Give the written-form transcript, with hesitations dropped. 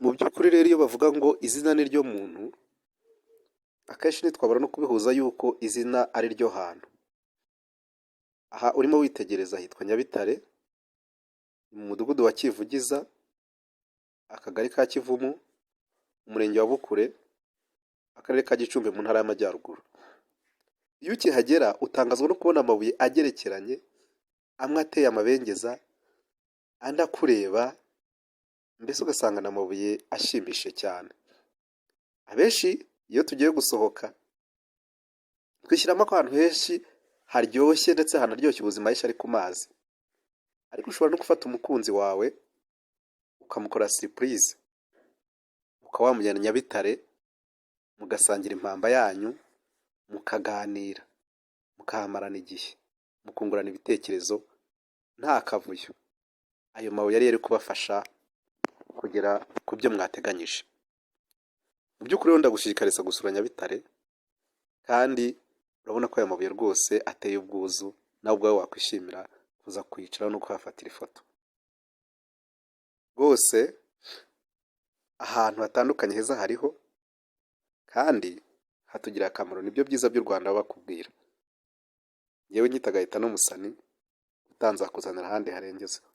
Mu by'ukuri rero iyo bavuga ngo izina ni ryo muntu, akenshi ntitwabura no kubihuza yuko izina ari ryo hantu. Aha urimo witegereza hitwa Nyabitare, mu mudugudu wa Kivugiza, akagari ka Kivumu, umurenge wa Bukure, akarere ka Gicumbi mu ntara y'Amajyaruguru. Iyo ukihagera utangazwa no kubona amabuye agerekeranye, amwe ateye amabengeza, andi akureba, mbese ugasanga ni amabuye ashimishije cyane. Abenshi iyo tugiye gusohoka twishyiramo ko ahantu henshi haryoshye ndetse hanaryoshye ubuzima henshi ari ku mazi, ariko ushobora no gufata umukunzi wawe ukamukora surprise, ukaba wamujyana Nyabitare, mugasangira impamba yanyu, mukaganira, mukahamarana igihe, mukungurana ibitekerezo nta kavuyo. Ayo mabuye yari kubafasha kugera ku byo mwateganyije. Mu by'ukuri rero ndagushishikariza gusura Nyabitare, kandi urabona ko aya mabuye rwose ateye ubwuzu, nawe ubwawe wakwishimira kuza kwicaraho no kuhafatira ifoto. Rwose ahantu hatandukanye heza hariho, kandi hatugirira akamaro, nibyo byiza by'u Rwanda baba bakubwira. Yewe nyita Gahitano Musani, utanzakuzanira ahandi harengezeho.